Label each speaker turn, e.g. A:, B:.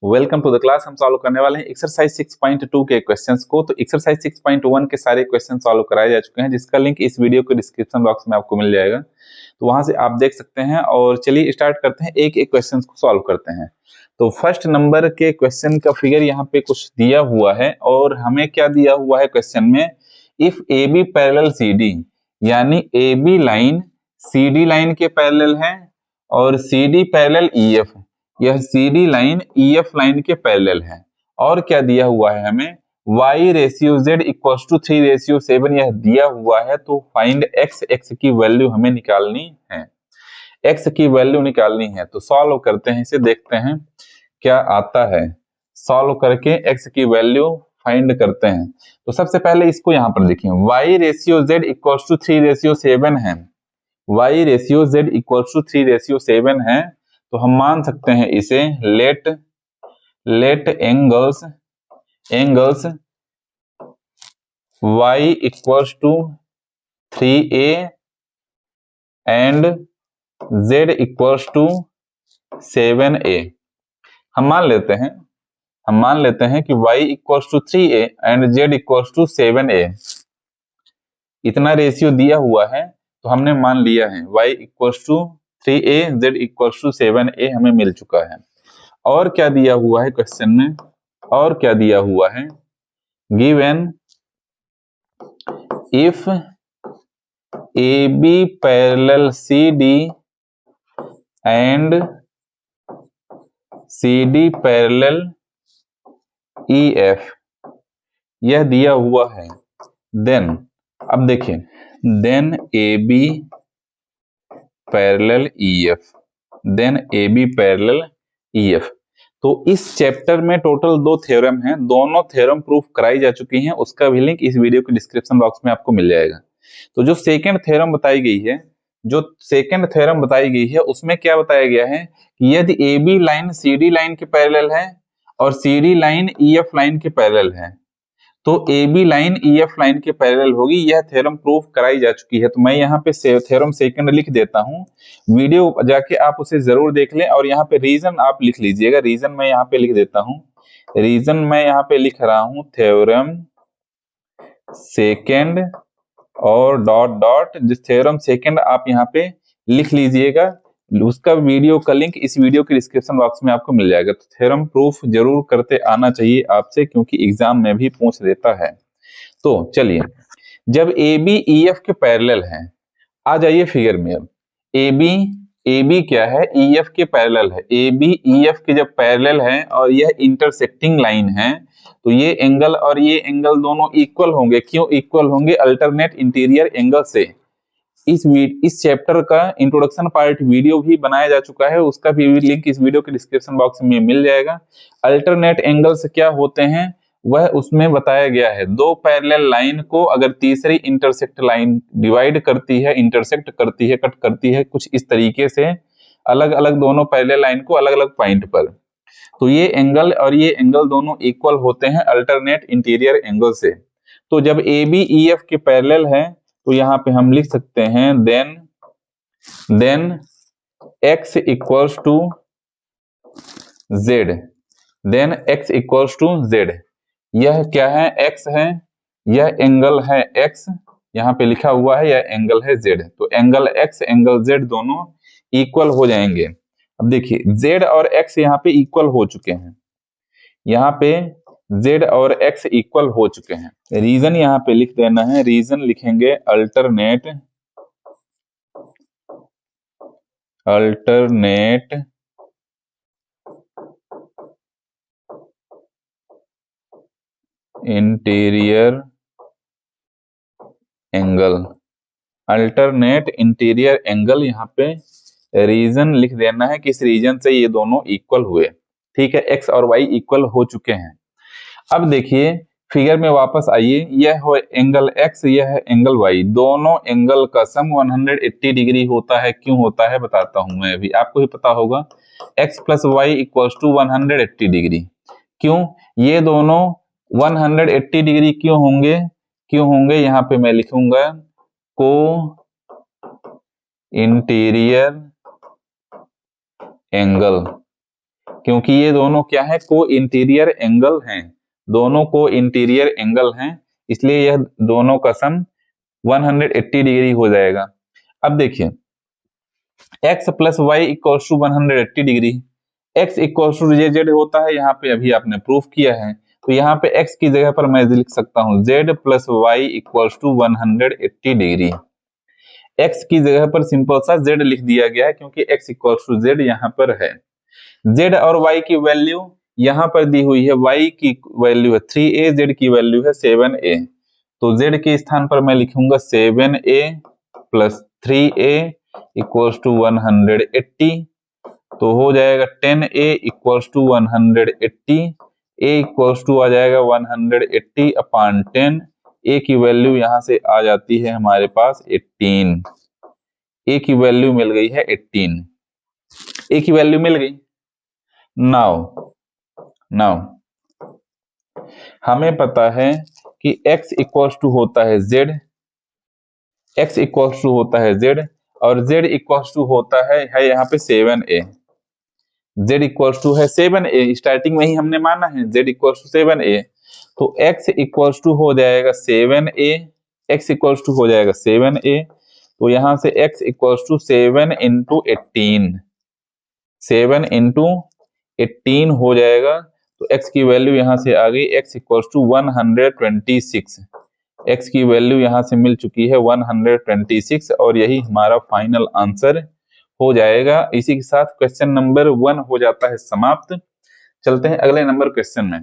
A: Welcome to the class. हम solve करने वाले हैं एक्सरसाइज 6.2 के क्वेश्चंस को। तो एक्सरसाइज 6.1 के सारे क्वेश्चन सॉल्व कराए जा चुके हैं, जिसका लिंक इस वीडियो के डिस्क्रिप्शन बॉक्स में आपको मिल जाएगा, तो वहां से आप देख सकते हैं। और चलिए स्टार्ट करते हैं, एक एक क्वेश्चन को सॉल्व करते हैं। तो फर्स्ट नंबर के क्वेश्चन का फिगर यहाँ पे कुछ दिया हुआ है, और हमें क्या दिया हुआ है क्वेश्चन में, if A B parallel C D, यानी A B line C D line के पैरेलल है और C D parallel E F, यह C D line E F line के पैरेलल है। और क्या दिया हुआ है हमें, y ratio z equals to 3:7 यह दिया हुआ है। तो फाइंड x की वैल्यू हमें निकालनी है, x की वैल्यू निकालनी है। तो सॉल्व करते हैं इसे, देखते हैं क्या आता है। सॉल्व करके x की वैल्यू फाइंड करते हैं। तो सबसे पहले इसको यहाँ पर देखिए, y ratio z equals to 3:7 है, y ratio z equals to 3:7 है। तो हम मान सकते हैं इसे let angles y equals to 3a and z equals to 7a। हम मान लेते हैं कि y equals to 3a and z equals to 7a, इतना रेशियो दिया हुआ है। तो हमने मान लिया है y equals to 3a z equals to 7a हमें मिल चुका है। और क्या दिया हुआ है क्वेश्चन में, और क्या दिया हुआ है, given if A B parallel C D and C D parallel E F, यह दिया हुआ है। देन अब देखिए, then A B parallel E F, then A B parallel E F. तो इस चैप्टर में टोटल 2 थ्योरम हैं, दोनों थ्योरम प्रूफ कराई जा चुकी हैं। उसका भी लिंक इस वीडियो के डिस्क्रिप्शन बॉक्स में आपको मिल जाएगा। तो जो सेकंड थ्योरम बताई गई है, उसमें क्या बताया गया है कि यदि A B line C D line के पैरेलल है और C D line E F line के पैरेलल है, तो A B line E F line के पैरेलल होगी। यह थ्योरम प्रूफ कराई जा चुकी है। तो मैं यहाँ पे थ्योरम सेकंड लिख देता हूँ, वीडियो जाके आप उसे जरूर देख लें। और यहाँ पे रीजन आप लिख लीजिएगा, रीजन मैं यहाँ पे लिख देता हूँ, रीजन मैं यहाँ पे लिख रहा हूँ थ्योरम सेकंड और डॉट डॉट, जिस थ्योरम सेकंड आप यहाँ पे लिख लीजिएगा, उसका वीडियो का लिंक इस वीडियो के डिस्क्रिप्शन बॉक्स में आपको मिल जाएगा। तो थ्योरम प्रूफ जरूर करते आना चाहिए आपसे, क्योंकि एग्जाम में भी पूछ देता है। तो चलिए, जब ए बी ई एफ के पैरेलल है, आ जाइए फिगर में। अब ए बी क्या है, ई एफ के पैरेलल है। ए बी ई एफ के जब पैरेलल है और यह इंटरसेक्टिंग लाइन है, तो ये एंगल और ये एंगल दोनों इक्वल होंगे। क्यों इक्वल होंगे, अल्टरनेट इंटीरियर एंगल से। इस चैप्टर का इंट्रोडक्शन पार्ट वीडियो भी बनाया जा चुका है, उसका भी लिंक इस वीडियो के डिस्क्रिप्शन बॉक्स में मिल जाएगा। अल्टरनेट एंगल्स क्या होते हैं वह उसमें बताया गया है। 2 पैरेलल लाइन को अगर तीसरी इंटरसेक्ट लाइन डिवाइड करती है, इंटरसेक्ट करती है, कट करती है कुछ इस तरीके से, अलग अलग दोनों पैरेलल लाइन को अलग अलग पॉइंट पर, तो ये एंगल और ये एंगल दोनों इक्वल होते हैं अल्टरनेट इंटीरियर एंगल से। तो जब ए बी ई एफ के पैरेलल है, तो यहाँ पे हम लिख सकते हैं then x equals to z, then x equals to z। यह क्या है, x है, यह एंगल है x, यहाँ पे लिखा हुआ है यह एंगल है z। तो एंगल x एंगल z दोनों इक्वल हो जाएंगे। अब देखिए, z और x यहाँ पे इक्वल हो चुके हैं, यहाँ पे z और x इक्वल हो चुके हैं। रीजन यहाँ पे लिख देना है, रीजन लिखेंगे alternate interior angle, alternate interior angle. यहाँ पे रीजन लिख देना है, किस रीजन से ये दोनों इक्वल हुए। ठीक है, x और y इक्वल हो चुके हैं। अब देखिए फिगर में वापस आइए, यह हो एंगल x, यह है एंगल y, दोनों एंगल का सम 180 डिग्री होता है। क्यों होता है बताता हूं मैं अभी, आपको ही पता होगा। x plus y equals to 180 degree. क्यों ये दोनों 180 डिग्री क्यों होंगे, यहाँ पे मैं लिखूंगा को इंटीरियर एंगल। क्योंकि ये दोनों क्या है, को इंटीरियर एंगल हैं, दोनों को इंटीरियर एंगल हैं, इसलिए यह दोनों का सम 180 डिग्री हो जाएगा। अब देखिए x plus y equal to 180 degree, x equal to z होता है, यहाँ पे अभी आपने प्रूफ किया है, तो यहाँ पे x की जगह पर मैं लिख सकता हूँ z plus y equal to 180 degree. x की जगह पर सिंपल सा z लिख दिया गया है क्योंकि x इक्वल टू z यहाँ पर है। z और y की वैल्यू यहाँ पर दी हुई है, y की वैल्यू है 3a, z की वैल्यू है 7a, तो z के स्थान पर मैं लिखूंगा 7a plus 3a equals to 180, तो हो जाएगा 10a equals to 180, a equals to आ जाएगा 180 अपॉन 10, a की वैल्यू यहाँ से आ जाती है हमारे पास 18, a की वैल्यू मिल गई है 18, a की वैल्यू मिल गई। नाउ हमें पता है कि x इक्वल्स टू होता है z, x इक्वल्स टू होता है z, और z इक्वल्स टू होता है यहाँ पे 7a, z इक्वल्स टू है 7a, स्टार्टिंग में ही हमने माना है z इक्वल्स टू 7a, तो x इक्वल्स टू हो जाएगा 7a, x इक्वल्स टू हो जाएगा 7a, तो यहाँ से x equals to 7 into 18, 7 into 18 हो जाएगा, तो x की वैल्यू यहाँ से आ गई, x इक्वल्स टू 126, x की वैल्यू यहाँ से मिल चुकी है 126, और यही हमारा फाइनल आंसर हो जाएगा। इसी के साथ क्वेश्चन नंबर 1 हो जाता है समाप्त। चलते हैं अगले नंबर क्वेश्चन में।